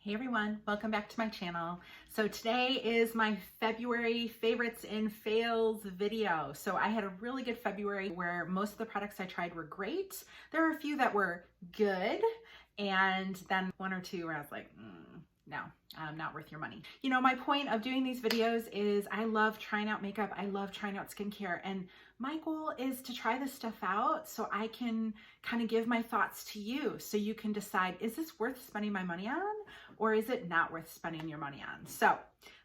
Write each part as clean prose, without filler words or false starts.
Hey everyone, welcome back to my channel. So today is my February favorites in fails video. So I had a really good February where most of the products I tried were great. There were a few that were good, and then one or two where I was like, no, not worth your money. You know, my point of doing these videos is I love trying out makeup. I love trying out skincare. And my goal is to try this stuff out so I can kind of give my thoughts to you so you can decide, is this worth spending my money on or is it not worth spending your money on? So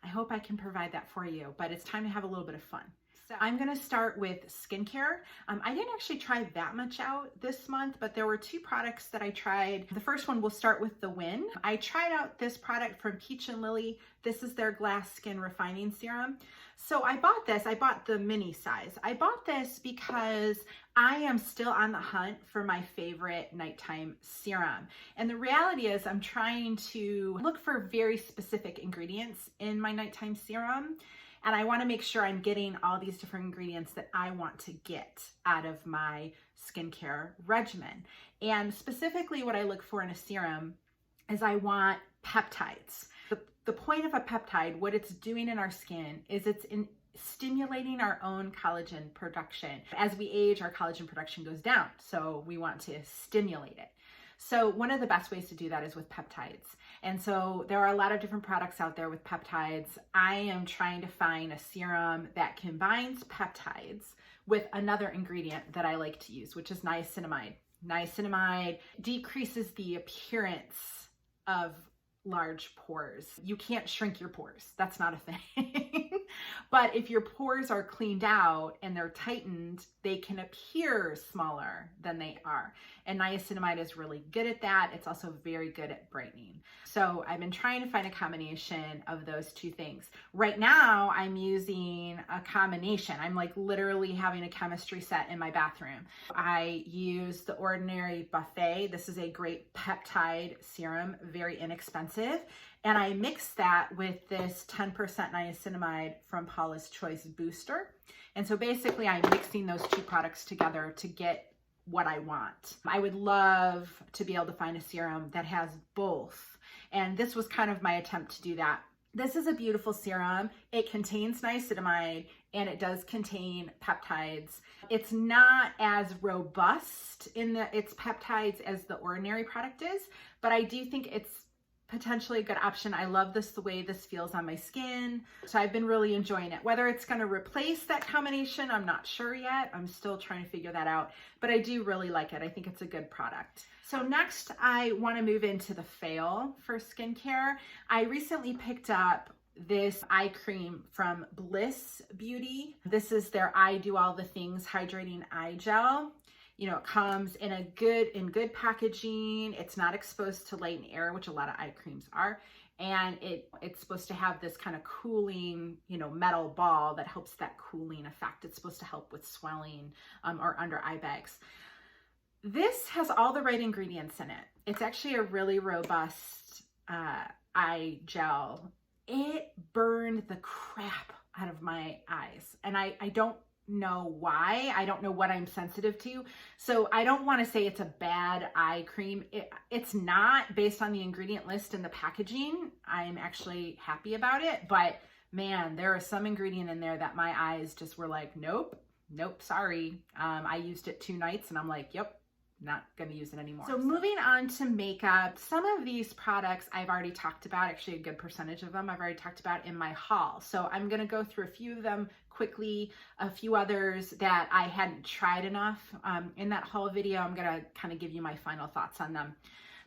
I hope I can provide that for you, but it's time to have a little bit of fun. So I'm gonna start with skincare. I didn't actually try that much out this month, but there were two products that I tried. The first one, we'll start with the Win. I tried out this product from Peach and Lily. This is their Glass Skin Refining Serum. So I bought this, I bought the mini size. I bought this because I am still on the hunt for my favorite nighttime serum. And the reality is I'm trying to look for very specific ingredients in my nighttime serum. And I want to make sure I'm getting all these different ingredients that I want to get out of my skincare regimen. And specifically what I look for in a serum is I want peptides. The point of a peptide, what it's doing in our skin is it's stimulating our own collagen production. As we age, our collagen production goes down. So we want to stimulate it. So one of the best ways to do that is with peptides. And so there are a lot of different products out there with peptides. I am trying to find a serum that combines peptides with another ingredient that I like to use, which is niacinamide. Niacinamide decreases the appearance of large pores. You can't shrink your pores. That's not a thing. But if your pores are cleaned out and they're tightened, they can appear smaller than they are. And niacinamide is really good at that. It's also very good at brightening. So I've been trying to find a combination of those two things. Right now, I'm using a combination. I'm like literally having a chemistry set in my bathroom. I use the Ordinary Buffet. This is a great peptide serum, very inexpensive. And I mix that with this 10% niacinamide from Paula's Choice Booster. And so basically I'm mixing those two products together to get what I want. I would love to be able to find a serum that has both. And this was kind of my attempt to do that. This is a beautiful serum. It contains niacinamide and it does contain peptides. It's not as robust in its peptides as the Ordinary product is, but I do think it's potentially a good option. I love this, the way this feels on my skin. So I've been really enjoying it. Whether it's going to replace that combination, I'm not sure yet. I'm still trying to figure that out, but I do really like it. I think it's a good product. So next I want to move into the fail for skincare. I recently picked up this eye cream from Bliss Beauty. This is their I Do All the Things Hydrating Eye Gel. You know, it comes in good packaging. It's not exposed to light and air, which a lot of eye creams are. And it's supposed to have this kind of cooling, you know, metal ball that helps that cooling effect. It's supposed to help with swelling or under eye bags. This has all the right ingredients in it. It's actually a really robust eye gel. It burned the crap out of my eyes. And I don't know why. I don't know what I'm sensitive to. So I don't want to say it's a bad eye cream. It's not, based on the ingredient list and the packaging. I'm actually happy about it, but man, there is some ingredient in there that my eyes just were like, nope, sorry. I used it 2 nights and I'm like, yep, not going to use it anymore. So moving on to makeup, some of these products I've already talked about, actually a good percentage of them I've already talked about in my haul. So I'm going to go through a few of them quickly, a few others that I hadn't tried enough. In that haul video, I'm going to kind of give you my final thoughts on them.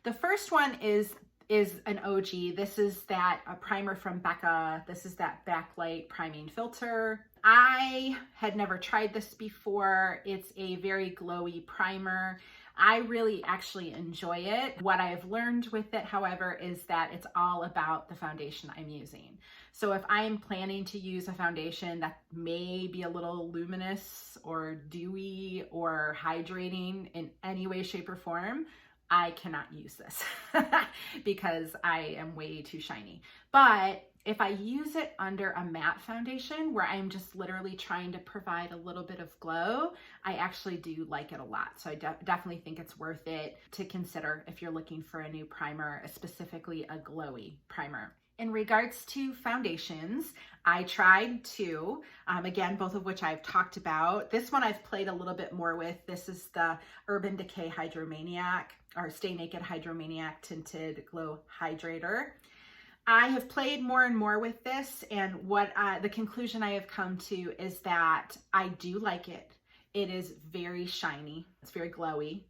The first one is an OG. This is that primer from Becca. This is that backlight priming filter. I had never tried this before. It's a very glowy primer. I really actually enjoy it. What I've learned with it, however, is that it's all about the foundation I'm using. So if I'm planning to use a foundation that may be a little luminous or dewy or hydrating in any way, shape, or form, I cannot use this because I am way too shiny. But if I use it under a matte foundation where I'm just literally trying to provide a little bit of glow, I actually do like it a lot. So I definitely think it's worth it to consider if you're looking for a new primer, specifically a glowy primer. In regards to foundations, I tried two, again, both of which I've talked about. This one I've played a little bit more with. This is the Urban Decay Hydromaniac, or Stay Naked Hydromaniac Tinted Glow Hydrator. I have played more and more with this, and what the conclusion I have come to is that I do like it. It is very shiny, it's very glowy,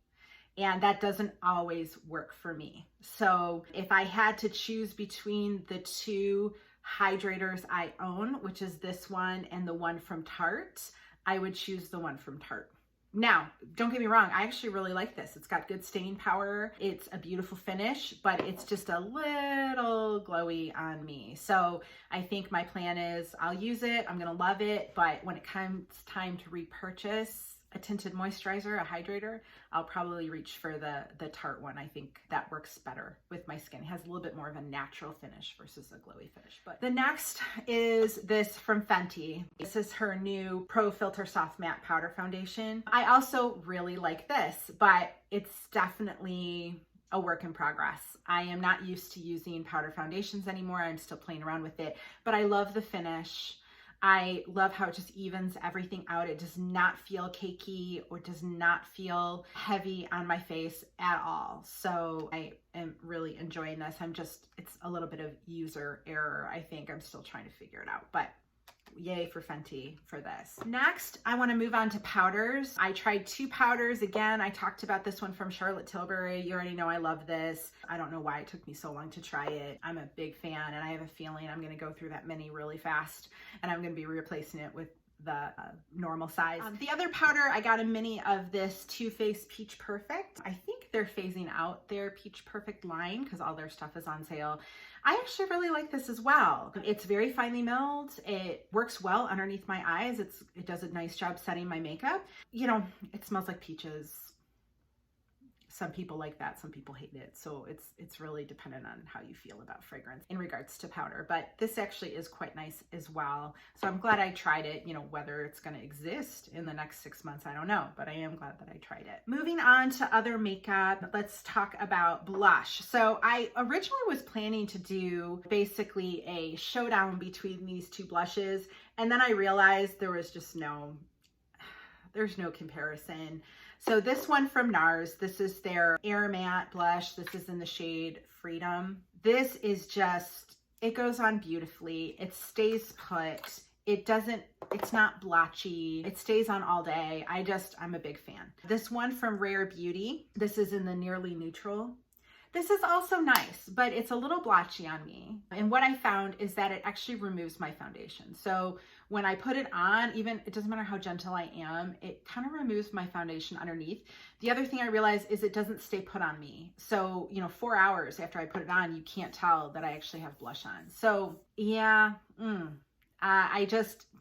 and that doesn't always work for me. So if I had to choose between the two hydrators I own, which is this one and the one from Tarte, I would choose the one from Tarte. Now, don't get me wrong, I actually really like this. It's got good staying power. It's a beautiful finish, but it's just a little glowy on me. So I think my plan is I'll use it, I'm gonna love it, but when it comes time to repurchase a tinted moisturizer, a hydrator, I'll probably reach for the Tarte one. I think that works better with my skin. It has a little bit more of a natural finish versus a glowy finish. But the next is this from Fenty. This is her new Pro Filter Soft Matte Powder Foundation. I also really like this, but it's definitely a work in progress. I am not used to using powder foundations anymore. I'm still playing around with it, but I love the finish. I love how it just evens everything out. It does not feel cakey or does not feel heavy on my face at all. So I am really enjoying this. It's a little bit of user error. I think I'm still trying to figure it out, but yay for Fenty for this. Next, I want to move on to powders. I tried two powders. Again, I talked about this one from Charlotte Tilbury. You already know I love this. I don't know why it took me so long to try it. I'm a big fan, and I have a feeling I'm going to go through that mini really fast, and I'm going to be replacing it with the normal size. The other powder, I got a mini of this Too Faced Peach Perfect. I think they're phasing out their Peach Perfect line because all their stuff is on sale. I actually really like this as well. It's very finely milled. It works well underneath my eyes. It does a nice job setting my makeup. You know, it smells like peaches. Some people like that, some people hate it. So it's really dependent on how you feel about fragrance in regards to powder. But this actually is quite nice as well. So I'm glad I tried it. You know, whether it's going to exist in the next 6 months, I don't know, but I am glad that I tried it. Moving on to other makeup, let's talk about blush. So I originally was planning to do basically a showdown between these two blushes, and then I realized there's no comparison. So this one from NARS, this is their Air Matte blush. This is in the shade Freedom. This is just, it goes on beautifully. It stays put. It's not blotchy. It stays on all day. I'm a big fan. This one from Rare Beauty, this is in the Nearly Neutral. This is also nice, but it's a little blotchy on me. And what I found is that it actually removes my foundation. So when I put it on, even it doesn't matter how gentle I am, it kind of removes my foundation underneath. The other thing I realized is it doesn't stay put on me. So, 4 hours after I put it on, you can't tell that I actually have blush on. So yeah,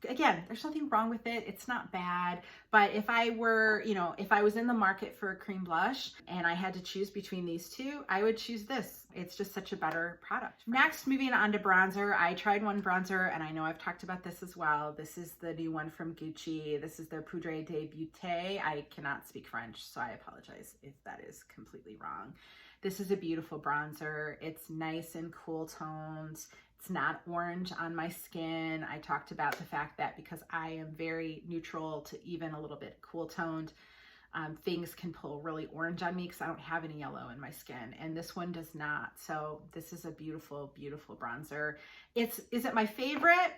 again, there's nothing wrong with it. It's not bad. But if I were, if I was in the market for a cream blush and I had to choose between these two, I would choose this. It's just such a better product. Next, moving on to bronzer. I tried one bronzer, and I know I've talked about this as well. This is the new one from Gucci. This is their Poudre de Beauté. I cannot speak French, so I apologize if that is completely wrong. This is a beautiful bronzer. It's nice and cool toned. It's not orange on my skin. I talked about the fact that because I am very neutral to even a little bit cool toned, things can pull really orange on me because I don't have any yellow in my skin, and this one does not. So this is a beautiful, beautiful bronzer. Is it my favorite?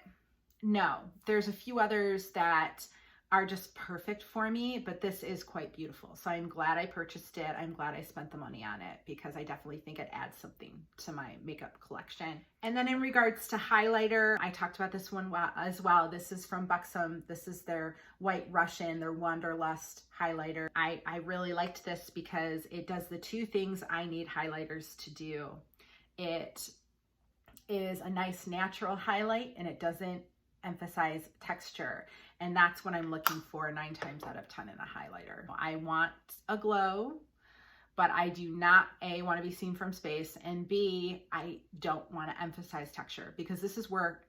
No. There's a few others that are just perfect for me, but this is quite beautiful. So I'm glad I purchased it. I'm glad I spent the money on it because I definitely think it adds something to my makeup collection. And then in regards to highlighter, I talked about this one as well. This is from Buxom. This is their White Russian, their Wanderlust highlighter. I really liked this because it does the two things I need highlighters to do. It is a nice natural highlight, and it doesn't emphasize texture. And that's what I'm looking for 9 times out of 10 in a highlighter. I want a glow, but I do not, A, want to be seen from space, and B, I don't want to emphasize texture because this is where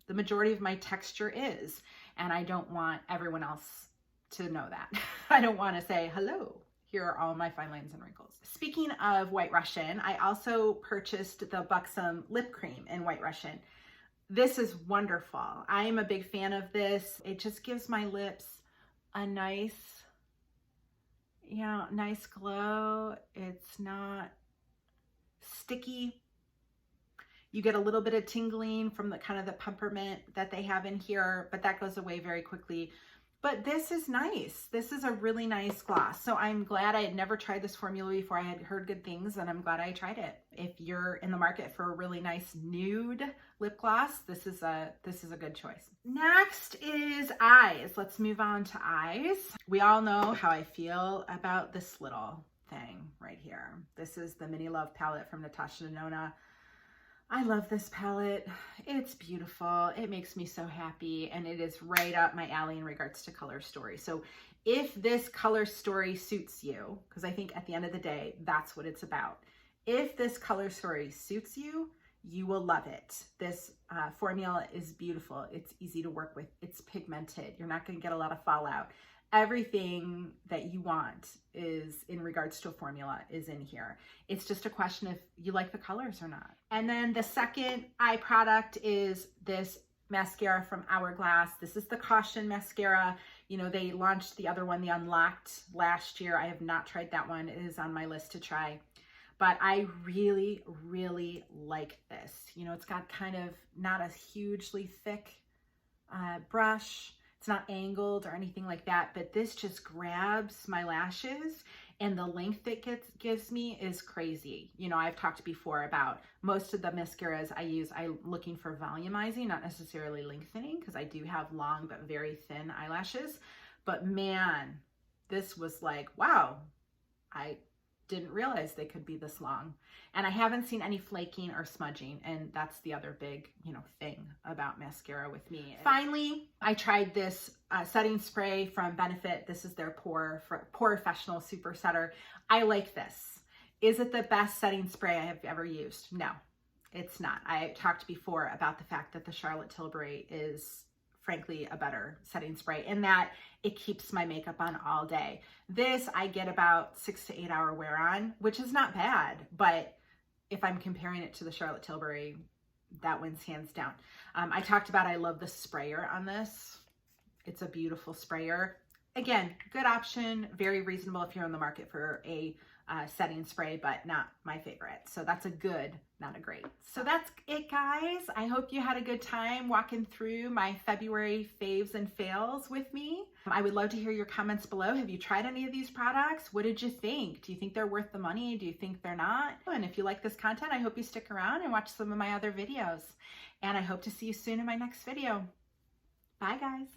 the majority of my texture is, and I don't want everyone else to know that. I don't want to say, hello, here are all my fine lines and wrinkles. Speaking of White Russian, I also purchased the Buxom lip cream in White Russian. This is wonderful. I am a big fan of this. It just gives my lips a nice, nice glow. It's not sticky. You get a little bit of tingling from the kind of the peppermint that they have in here, but that goes away very quickly. But this is nice. This is a really nice gloss. So I'm glad I had never tried this formula before. I had heard good things and I'm glad I tried it. If you're in the market for a really nice nude lip gloss, this is a good choice. Next is eyes. Let's move on to eyes. We all know how I feel about this little thing right here. This is the Mini Love palette from Natasha Denona. I love this palette. It's beautiful. It makes me so happy, and it is right up my alley in regards to color story. So if this color story suits you, because I think at the end of the day, that's what it's about. If this color story suits you, you will love it. This formula is beautiful. It's easy to work with. It's pigmented. You're not going to get a lot of fallout. Everything that you want is in regards to a formula is in here. It's just a question if you like the colors or not. And then the second eye product is this mascara from Hourglass. This is the Caution mascara. You know, they launched the other one, the Unlocked, last year. I have not tried that one. It is on my list to try. But I really, really like this. You know, it's got kind of not a hugely thick brush. It's not angled or anything like that, but this just grabs my lashes, and the length it gives me is crazy. You know, I've talked before about most of the mascaras I use, I'm looking for volumizing, not necessarily lengthening, because I do have long but very thin eyelashes. But man, this was like, wow, I didn't realize they could be this long. And I haven't seen any flaking or smudging, and that's the other big, thing about mascara with me. Finally, I tried this setting spray from Benefit. This is their Pore Professional Super Setter. I like this. Is it the best setting spray I have ever used? No, it's not. I talked before about the fact that the Charlotte Tilbury is frankly a better setting spray in that it keeps my makeup on all day. This I get about 6 to 8 hour wear on, which is not bad, but if I'm comparing it to the Charlotte Tilbury, that wins hands down. I talked about I love the sprayer on this. It's a beautiful sprayer. Again, good option, very reasonable if you're in the market for a setting spray, but not my favorite. So that's a good, not a great. So that's it, guys. I hope you had a good time walking through my February faves and fails with me. I would love to hear your comments below. Have you tried any of these products? What did you think? Do you think they're worth the money? Do you think they're not? And if you like this content, I hope you stick around and watch some of my other videos. And I hope to see you soon in my next video. Bye, guys.